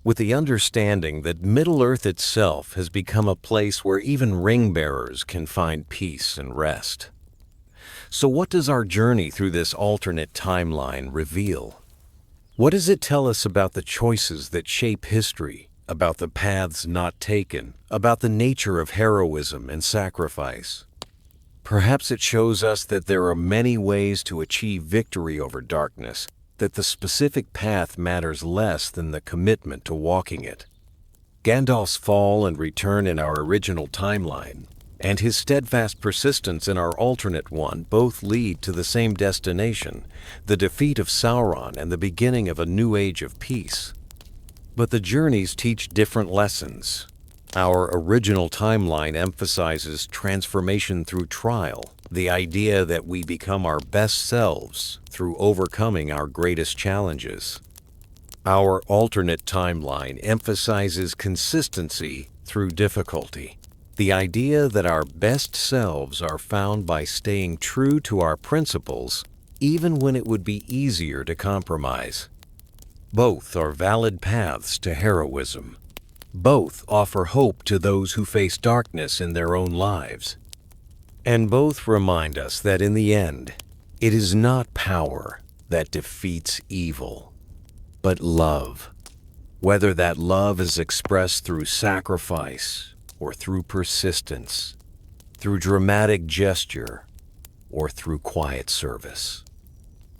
with the understanding that Middle-earth itself has become a place where even ring-bearers can find peace and rest. So what does our journey through this alternate timeline reveal? What does it tell us about the choices that shape history, about the paths not taken, about the nature of heroism and sacrifice? Perhaps it shows us that there are many ways to achieve victory over darkness, that the specific path matters less than the commitment to walking it. Gandalf's fall and return in our original timeline, and his steadfast persistence in our alternate one both lead to the same destination, the defeat of Sauron and the beginning of a new age of peace. But the journeys teach different lessons. Our original timeline emphasizes transformation through trial, the idea that we become our best selves through overcoming our greatest challenges. Our alternate timeline emphasizes consistency through difficulty, the idea that our best selves are found by staying true to our principles, even when it would be easier to compromise. Both are valid paths to heroism. Both offer hope to those who face darkness in their own lives. And both remind us that in the end, it is not power that defeats evil, but love. Whether that love is expressed through sacrifice or through persistence, through dramatic gesture or through quiet service.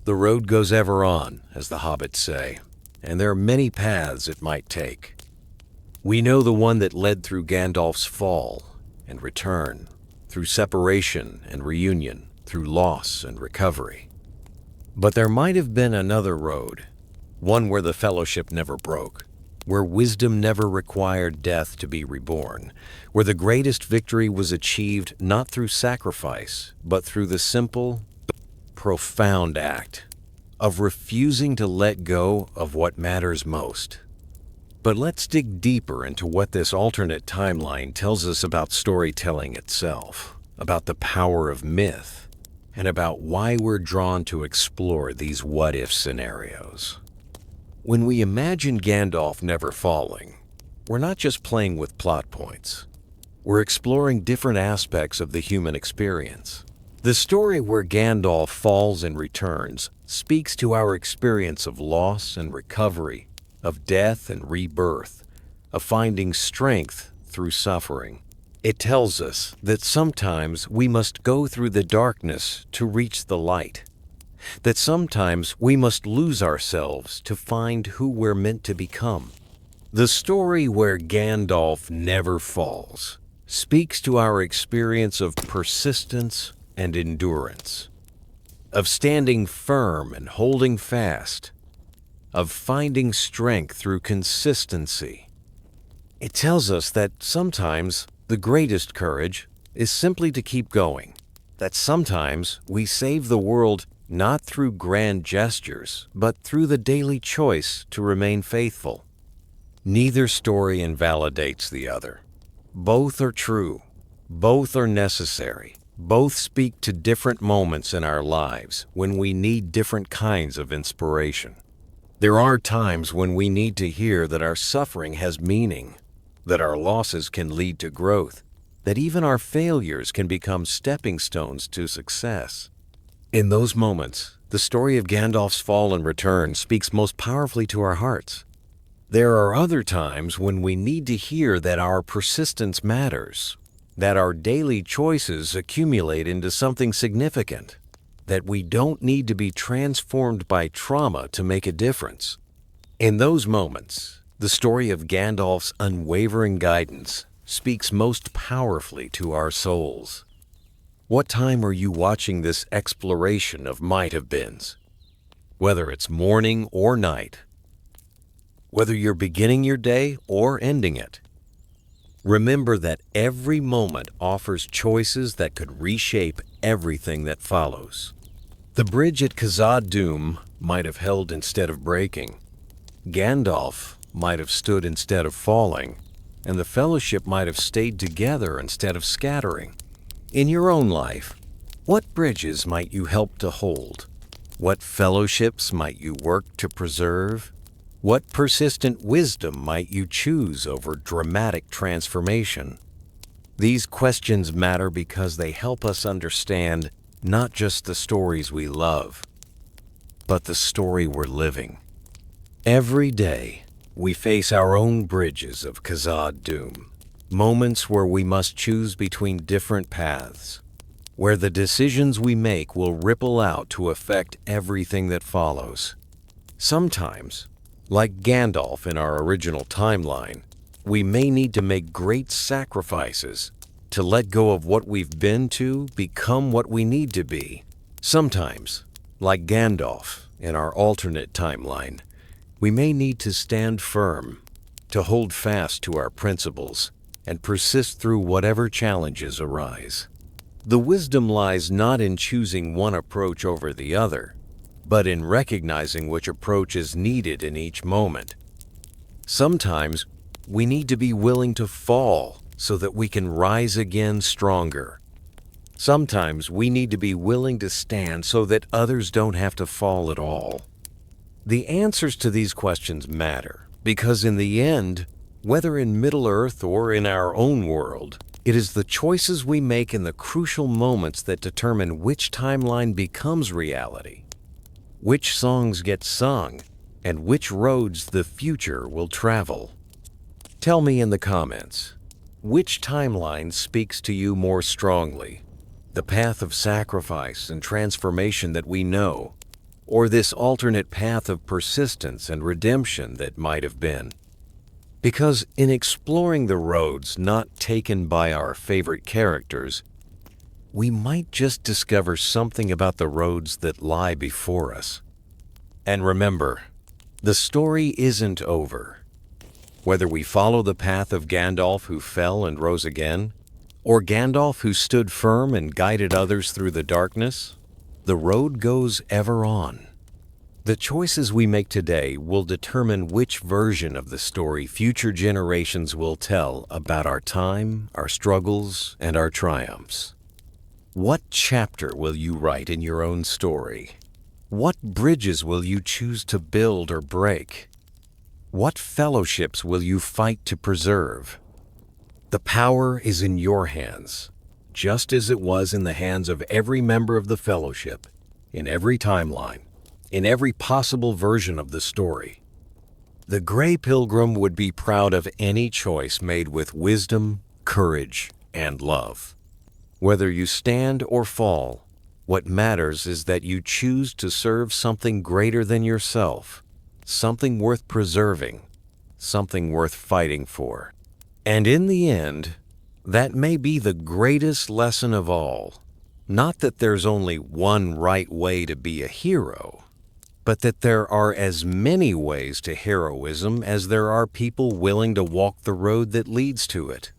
The road goes ever on, as the hobbits say, and there are many paths it might take. We know the one that led through Gandalf's fall and return, through separation and reunion, through loss and recovery. But there might have been another road, one where the fellowship never broke, where wisdom never required death to be reborn, where the greatest victory was achieved not through sacrifice, but through the simple, profound act of refusing to let go of what matters most. But let's dig deeper into what this alternate timeline tells us about storytelling itself, about the power of myth, and about why we're drawn to explore these what-if scenarios. When we imagine Gandalf never falling, we're not just playing with plot points. We're exploring different aspects of the human experience. The story where Gandalf falls and returns speaks to our experience of loss and recovery, of death and rebirth, of finding strength through suffering. It tells us that sometimes we must go through the darkness to reach the light, that sometimes we must lose ourselves to find who we're meant to become. The story where Gandalf never falls speaks to our experience of persistence and endurance, of standing firm and holding fast, of finding strength through consistency. It tells us that sometimes the greatest courage is simply to keep going, that sometimes we save the world not through grand gestures, but through the daily choice to remain faithful. Neither story invalidates the other. Both are true. Both are necessary. Both speak to different moments in our lives when we need different kinds of inspiration. There are times when we need to hear that our suffering has meaning, that our losses can lead to growth, that even our failures can become stepping stones to success. In those moments, the story of Gandalf's fall and return speaks most powerfully to our hearts. There are other times when we need to hear that our persistence matters, that our daily choices accumulate into something significant, that we don't need to be transformed by trauma to make a difference. In those moments, the story of Gandalf's unwavering guidance speaks most powerfully to our souls. What time are you watching this exploration of might-have-beens? Whether it's morning or night, whether you're beginning your day or ending it, remember that every moment offers choices that could reshape everything that follows. The bridge at Khazad-dûm might have held instead of breaking. Gandalf might have stood instead of falling, and the fellowship might have stayed together instead of scattering. In your own life, what bridges might you help to hold? What fellowships might you work to preserve? What persistent wisdom might you choose over dramatic transformation? These questions matter because they help us understand not just the stories we love, but the story we're living. Every day, we face our own bridges of Khazad-dûm, moments where we must choose between different paths, where the decisions we make will ripple out to affect everything that follows. Sometimes, like Gandalf in our original timeline, we may need to make great sacrifices to let go of what we've been to become what we need to be. Sometimes, like Gandalf in our alternate timeline, we may need to stand firm, to hold fast to our principles, and persist through whatever challenges arise. The wisdom lies not in choosing one approach over the other, but in recognizing which approach is needed in each moment. Sometimes, we need to be willing to fall so that we can rise again stronger. Sometimes we need to be willing to stand so that others don't have to fall at all. The answers to these questions matter because in the end, whether in Middle-earth or in our own world, it is the choices we make in the crucial moments that determine which timeline becomes reality, which songs get sung, and which roads the future will travel. Tell me in the comments, which timeline speaks to you more strongly? The path of sacrifice and transformation that we know, or this alternate path of persistence and redemption that might have been? Because in exploring the roads not taken by our favorite characters, we might just discover something about the roads that lie before us. And remember, the story isn't over. Whether we follow the path of Gandalf who fell and rose again, or Gandalf who stood firm and guided others through the darkness, the road goes ever on. The choices we make today will determine which version of the story future generations will tell about our time, our struggles, and our triumphs. What chapter will you write in your own story? What bridges will you choose to build or break? What fellowships will you fight to preserve? The power is in your hands, just as it was in the hands of every member of the fellowship, in every timeline, in every possible version of the story. The Grey Pilgrim would be proud of any choice made with wisdom, courage, and love. Whether you stand or fall, what matters is that you choose to serve something greater than yourself, something worth preserving, something worth fighting for. And in the end, that may be the greatest lesson of all. Not that there's only one right way to be a hero, but that there are as many ways to heroism as there are people willing to walk the road that leads to it.